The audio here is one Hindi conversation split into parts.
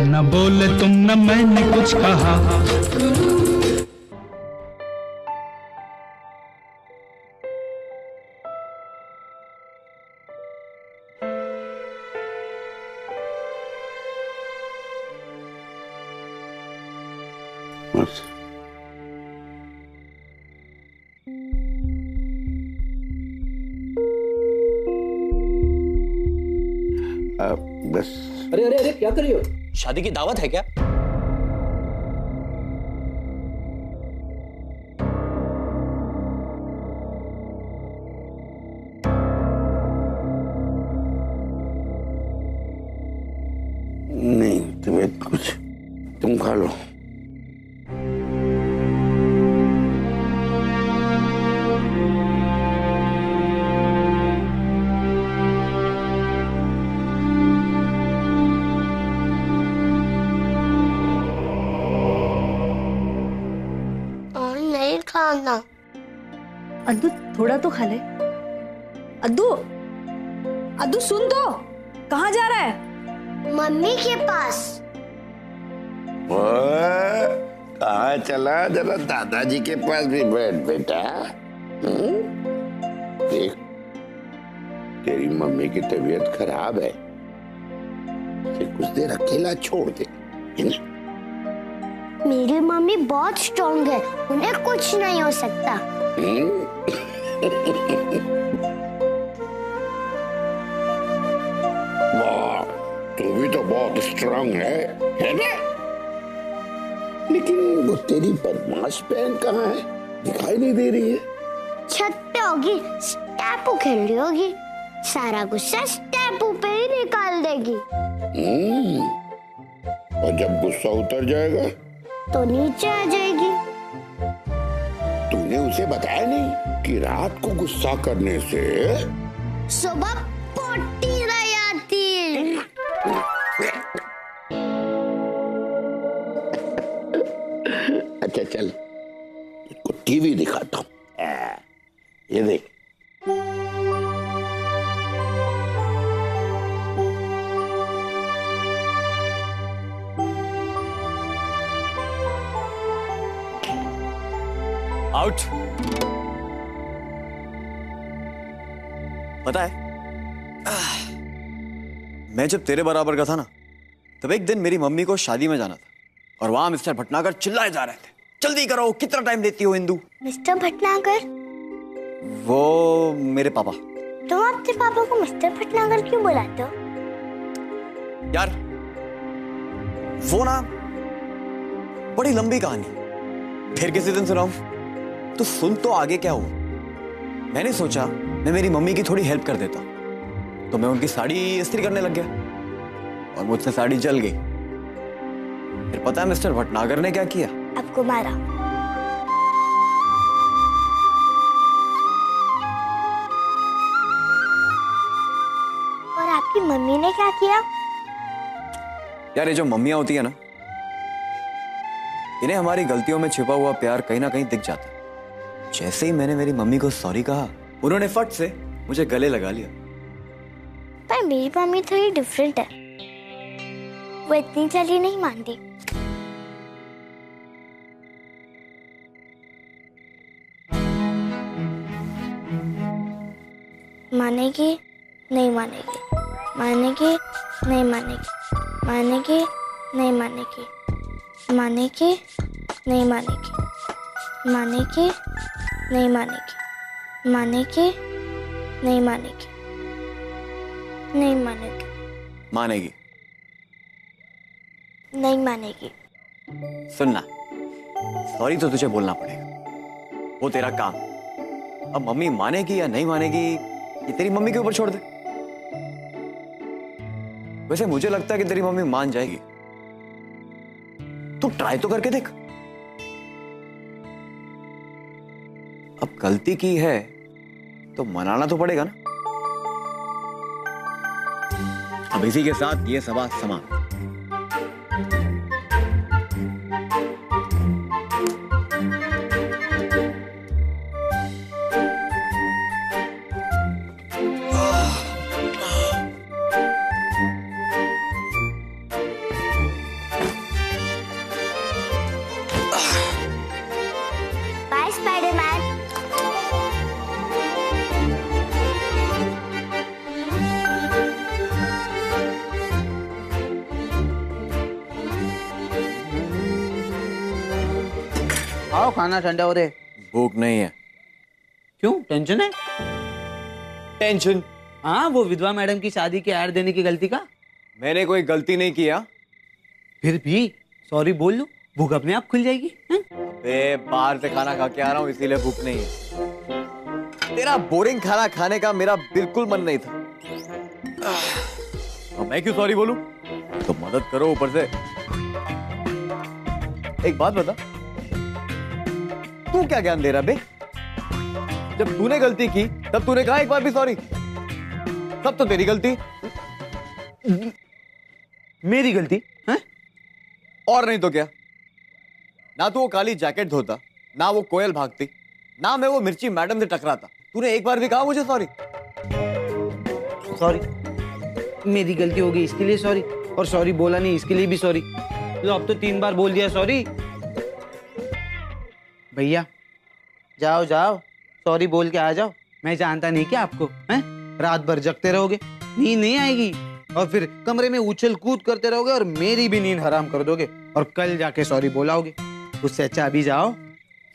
न बोले तुम न मैंने कुछ कहा। बस बस। अरे अरे अरे क्या कर रही हो? शादी की दावत है क्या? नहीं तुम्हें कुछ, तुम खा लो। नहीं खाना। अद्दू थोड़ा तो खा ले। अद्दू, अद्दू सुन तो, कहाँ जा रहा है? मम्मी के पास। कहाँ चला? जरा दादाजी के पास भी बैठ बेटा। देख तेरी मम्मी की तबीयत खराब है, इसे कुछ देर अकेला छोड़ दे। मेरी मम्मी बहुत स्ट्रॉन्ग है, उन्हें कुछ नहीं हो सकता। वाह, तू भी तो बहुत स्ट्रांग है ना? लेकिन वो तेरी बदमाश बहन कहाँ है? दिखाई नहीं दे रही है। छत पे होगी, स्टैपू खेल रही होगी। सारा गुस्सा स्टैपू पे ही निकाल देगी। और जब गुस्सा उतर जाएगा तो नीचे आ जाएगी। तूने उसे बताया नहीं कि रात को गुस्सा करने से सुबह पोटी रह जाती। अच्छा चल, इसको टीवी दिखाता हूँ। ये देख। आउट। पता है, मैं जब तेरे बराबर का था ना, तब एक दिन मेरी मम्मी को शादी में जाना था और वहां मिस्टर भटनागर चिल्लाए जा रहे थे, जल्दी करो, कितना टाइम देती हो इंदु? मिस्टर भटनागर? वो मेरे पापा। तुम अपने पापा को मिस्टर भटनागर क्यों बुलाते हो? यार वो ना बड़ी लंबी कहानी, फिर किसी दिन सुनाऊं। तो सुन तो आगे क्या हुआ। मैंने सोचा मैं मेरी मम्मी की थोड़ी हेल्प कर देता, तो मैं उनकी साड़ी इस्त्री करने लग गया और मुझसे साड़ी जल गई। फिर पता है मिस्टर भटनागर ने क्या किया? आपको मारा। और आपकी मम्मी ने क्या किया? यार ये जो मम्मियां होती है ना, इन्हें हमारी गलतियों में छिपा हुआ प्यार कहीं ना कहीं दिख जाता है। जैसे ही मैंने मेरी मम्मी को सॉरी कहा, उन्होंने फट से मुझे गले लगा लिया। पर मेरी मम्मी थोड़ी डिफरेंट है, वो इतनी जल्दी नहीं मानती। मानेगी नहीं मानेगी, मानेगी नहीं मानेगी, मानेगी नहीं मानेगी, मानेगी नहीं मानेगी, मानेगी नहीं मानेगी, मानेगी नहीं मानेगी, नहीं मानेगी, मानेगी नहीं मानेगी। सुनना, सॉरी तो तुझे बोलना पड़ेगा, वो तेरा काम। अब मम्मी मानेगी या नहीं मानेगी ये तेरी मम्मी के ऊपर छोड़ दे। वैसे मुझे लगता है कि तेरी मम्मी मान जाएगी, तू ट्राई तो करके देख। अब गलती की है तो मनाना तो पड़ेगा ना। अब इसी के साथ ये सवाल समाप्त। खाओ, खाना ठंडा हो रहे। भूख नहीं है। क्यों, टेंशन है? टेंशन? हाँ, वो विधवा मैडम की शादी के ऐड देने की गलती का। मैंने कोई गलती नहीं किया। फिर भी सॉरी बोल लो, भूख अपने आप खुल जाएगी। अबे बाहर से खाना खा के आ रहा हूँ इसीलिए भूख नहीं है। तेरा बोरिंग खाना खाने का मेरा बिल्कुल मन नहीं था। अब मैं क्यों सॉरी बोलूं? तो मदद करो ऊपर से। एक बात बता, तू क्या ज्ञान दे रहा बे? जब तूने गलती की तब तूने कहा एक बार भी सॉरी। तब तो तेरी गलती। मेरी गलती है? और नहीं तो क्या। ना तो वो काली जैकेट धोता, ना वो कोयल भागती, ना मैं वो मिर्ची मैडम से टकराता। तूने एक बार भी कहा मुझे सॉरी? सॉरी, मेरी गलती हो गई इसके लिए सॉरी, और सॉरी बोला नहीं इसके लिए भी सॉरी। लो अब तो 3 बार बोल दिया सॉरी। भैया जाओ जाओ, सॉरी बोल के आ जाओ। मैं जानता नहीं क्या आपको, हैं? रात भर जगते रहोगे, नींद नहीं आएगी, और फिर कमरे में उछल कूद करते रहोगे और मेरी भी नींद हराम कर दोगे, और कल जाके सॉरी बोलाओगे। उससे अच्छा अभी जाओ।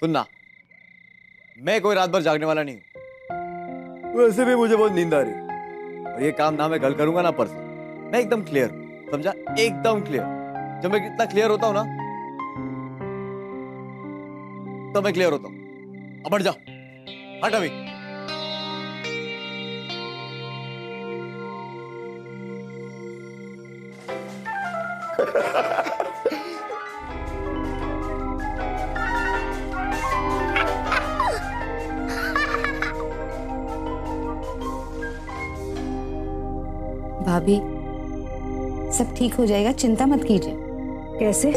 सुनना, मैं कोई रात भर जागने वाला नहीं हूं। वैसे भी मुझे बहुत नींद आ रही है, और ये काम ना मैं कल करूंगा ना परसों। मैं एकदम क्लियर, समझा? एकदम क्लियर। जब मैं कितना क्लियर होता हूं ना, तो मैं क्लियर होता हूं। अब हट जा, हट अभी। भाभी, सब ठीक हो जाएगा, चिंता मत कीजिए। कैसे?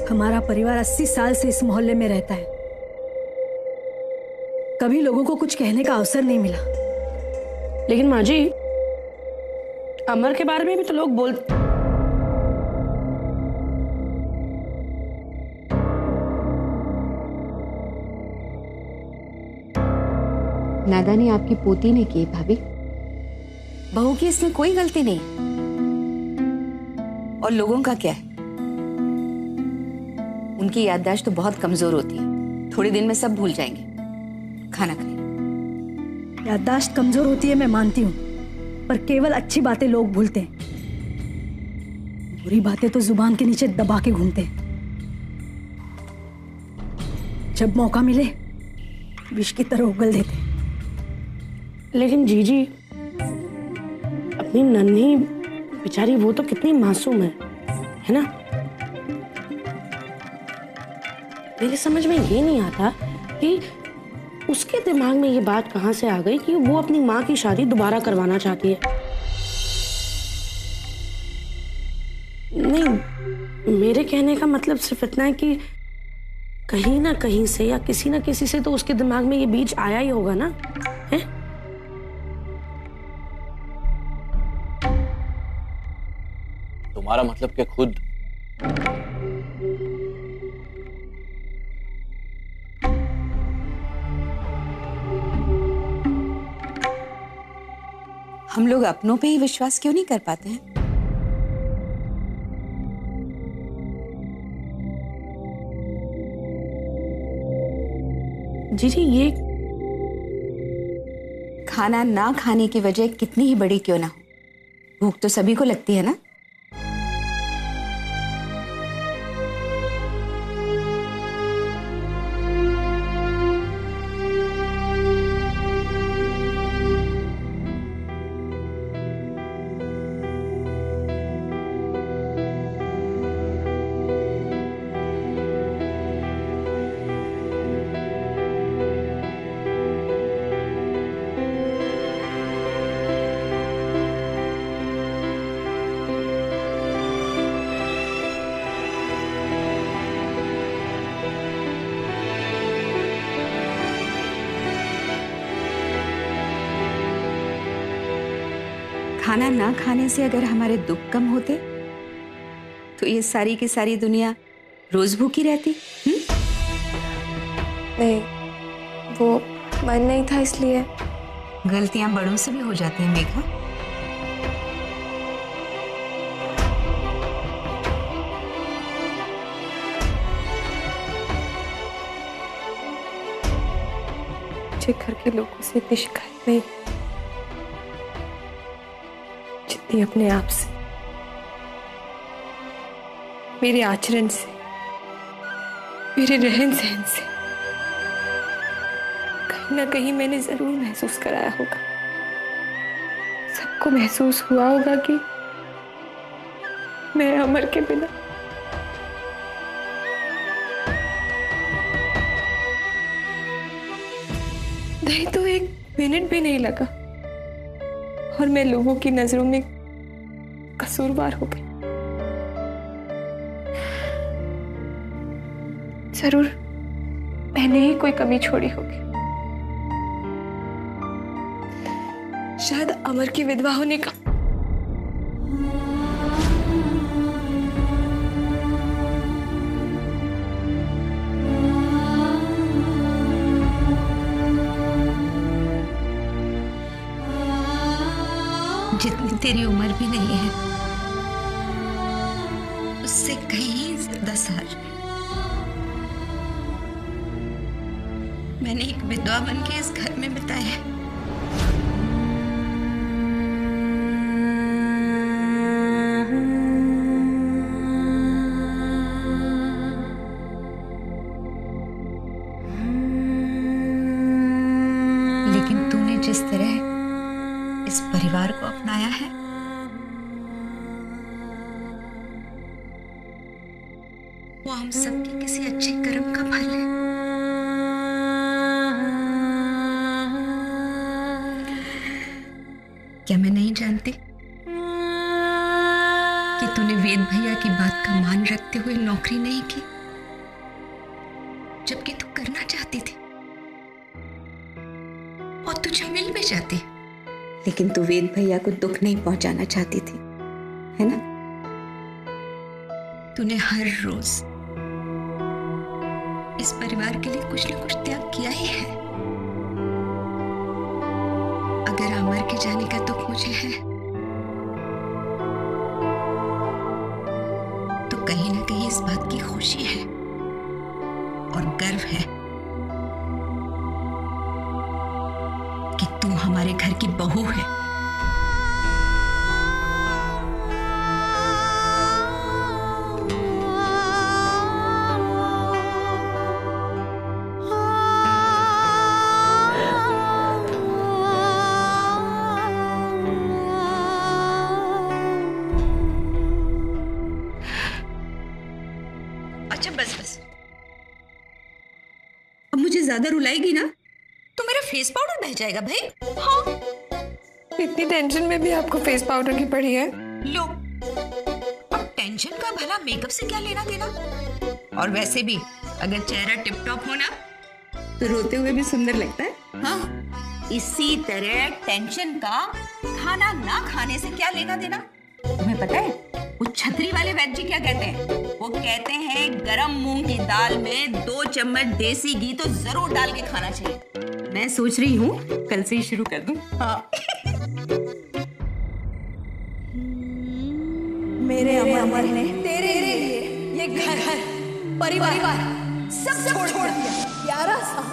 हमारा परिवार 80 साल से इस मोहल्ले में रहता है, कभी लोगों को कुछ कहने का अवसर नहीं मिला। लेकिन माँ जी, अमर के बारे में भी तो लोग बोल। नादानी आपकी पोती ने की भाभी, बहू की इसमें कोई गलती नहीं। और लोगों का क्या है, उनकी याददाश्त तो बहुत कमजोर होती है, थोड़े दिन में सब भूल जाएंगे। खाना खाइए। याददाश्त कमजोर होती है मैं मानती हूँ, पर केवल अच्छी बातें लोग भूलते हैं, बुरी बातें तो जुबान के नीचे दबा के घूमते हैं। जब मौका मिले विष की तरह उगल देते हैं। लेकिन जीजी, अपनी नन्ही बेचारी, वो तो कितनी मासूम है ना? मेरे समझ में ये नहीं आता कि उसके दिमाग में ये बात कहां से आ गई कि वो अपनी माँ की शादी दोबारा करवाना चाहती है। नहीं, मेरे कहने का मतलब सिर्फ इतना है कि कहीं ना कहीं से या किसी ना किसी से तो उसके दिमाग में ये बीज आया ही होगा ना, है? तुम्हारा मतलब कि खुद हम लोग अपनों पे ही विश्वास क्यों नहीं कर पाते हैं? जीजी, ये खाना ना खाने की वजह कितनी ही बड़ी क्यों ना हो, भूख तो सभी को लगती है ना। खाना ना खाने से अगर हमारे दुख कम होते तो ये सारी की सारी दुनिया रोज भूखी रहती। नहीं, वो मन नहीं था इसलिए। गलतियां बड़ों से भी हो जाती हैं मेघा। मुझे घर के लोगों से इतनी शिकायत नहीं जितनी अपने आप से, मेरे आचरण से, मेरे रहन सहन से। कहीं ना कहीं मैंने जरूर महसूस कराया होगा, सबको महसूस हुआ होगा कि मैं अमर के बिना नहीं तो एक मिनट भी नहीं लगा और मैं लोगों की नजरों में कसूरवार हो गई। जरूर मैंने ही कोई कमी छोड़ी होगी, शायद अमर की विधवा होने का। जितनी तेरी उम्र भी नहीं है, उससे कहीं ज्यादा साल मैंने एक विधवा बन के इस घर में बिताए हैं। लेकिन तूने जिस तरह इस परिवार को अपनाया है, वो हम सबके किसी अच्छे कर्म का फल है। क्या मैं नहीं जानती कि तूने वेद भैया की बात का मान रखते हुए नौकरी नहीं की, जबकि तू करना चाहती थी और तुझे मिल भी जाती, लेकिन तू वेद भैया को दुख नहीं पहुंचाना चाहती थी, है ना? तूने हर रोज इस परिवार के लिए कुछ न कुछ त्याग किया ही है। अगर अमर के जाने का दुख मुझे है, तो कहीं ना कहीं इस बात की खुशी है और गर्व है कि तू हमारे घर की बहू है। अच्छा बस बस, अब मुझे ज्यादा रुलाएगी ना तो मेरा फेस पाउडर बह जाएगा भाई। हाँ, इतनी टेंशन में भी आपको फेस पाउडर की पड़ी है? लो, अब टेंशन का भला मेकअप से क्या लेना देना? और वैसे भी अगर चेहरा टिप टॉप हो ना तो रोते हुए भी सुंदर लगता है। हाँ, इसी तरह टेंशन का खाना ना खाने से क्या लेना देना? तुम्हें पता है वो छतरी वाले वैद्य जी क्या कहते हैं? वो कहते हैं गरम मूंग की दाल में 2 चम्मच देसी घी तो जरूर डाल के खाना चाहिए। मैं सोच रही हूँ कल से ही शुरू कर दूं। हाँ। मेरे अमर ने तेरे लिए ये घर परिवार सब छोड़ दिया। 11 साल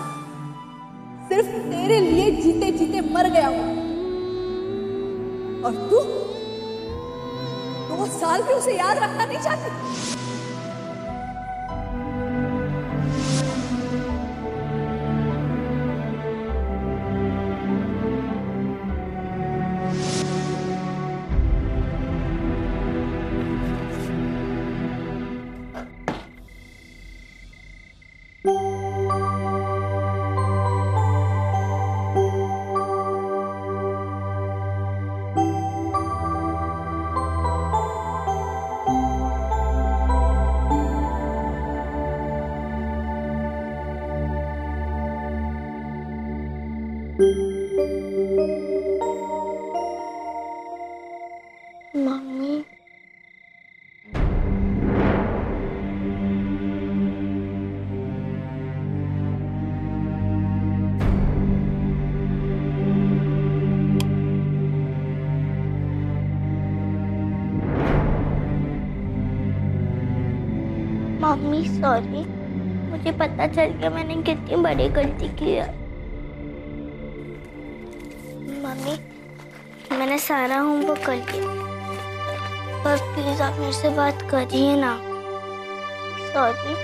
सिर्फ तेरे लिए जीते जीते मर गया हूँ, और तू 2 साल भी उसे याद रखना नहीं चाहती। मम्मी, मम्मी सॉरी, मुझे पता चल गया मैंने कितनी बड़ी गलती की है। मम्मी, मैंने सारा होमवर्क कर लिया, पर प्लीज आप मेरे से बात करिए ना। सॉरी।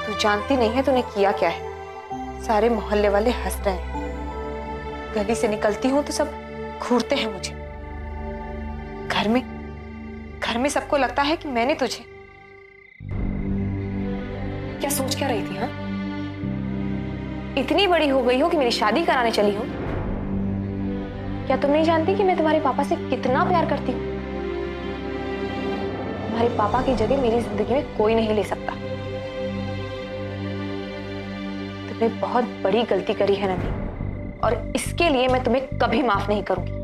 तू जानती नहीं है तूने किया क्या है। सारे मोहल्ले वाले हंस रहे हैं। गली से निकलती हूँ तो सब घूरते हैं मुझे। घर में सबको लगता है कि मैंने तुझे। क्या सोच क्या रही थी? हाँ, इतनी बड़ी हो गई हो कि मेरी शादी कराने चली हो। क्या तुम नहीं जानती कि मैं तुम्हारे पापा से कितना प्यार करती हूँ? तुम्हारे पापा की जगह मेरी जिंदगी में कोई नहीं ले सकता। तुमने बहुत बड़ी गलती करी है नंदी, और इसके लिए मैं तुम्हें कभी माफ नहीं करूंगी।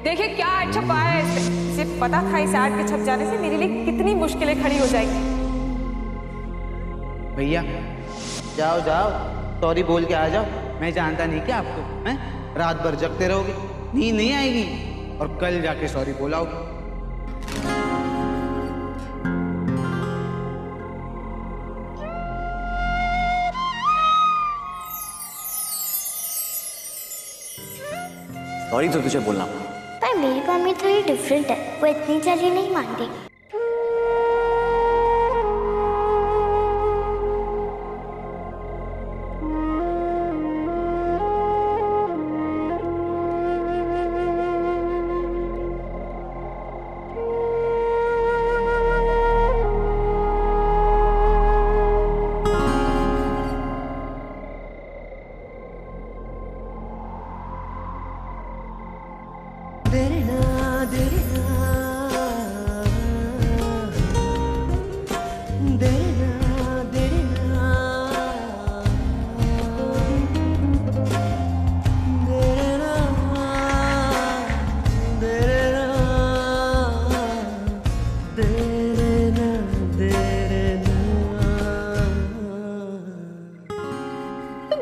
देखिए क्या ऐड छपाया है इसमें। इसे पता था इस ऐड के छप जाने से मेरे लिए कितनी मुश्किलें खड़ी हो जाएंगी। भैया जाओ जाओ, सॉरी बोल के आ जाओ। मैं जानता नहीं क्या आपको, हैं? रात भर जगते रहोगे, नींद नहीं आएगी, और कल जाके सॉरी बोलाओगे। सॉरी तो तुझे बोलना। पर मेरी मम्मी थोड़ी डिफरेंट है, वो इतनी जल्दी नहीं मानती।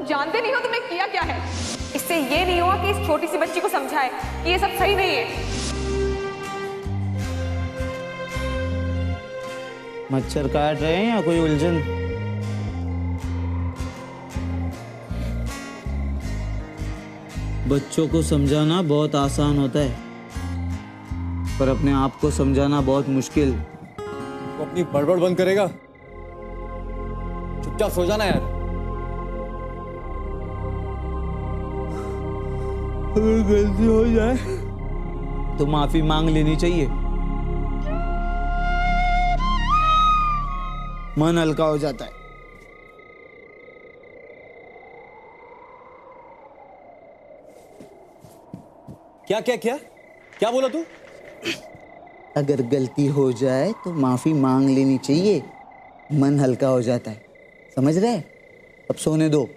जानते नहीं हो तुमने किया क्या है। इससे ये नहीं हुआ कि इस छोटी सी बच्ची को समझाए कि ये सब सही नहीं है। मच्छर काट रहे हैं या कोई उलझन? बच्चों को समझाना बहुत आसान होता है, पर अपने आप को समझाना बहुत मुश्किल। तो अपनी बड़बड़ बंद करेगा? चुपचाप सो जाना यार। अगर गलती हो जाए तो माफी मांग लेनी चाहिए, मन हल्का हो जाता है। क्या क्या क्या क्या बोला तू? अगर गलती हो जाए तो माफी मांग लेनी चाहिए, मन हल्का हो जाता है। समझ रहे? अब सोने दो।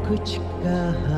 कुछ कहा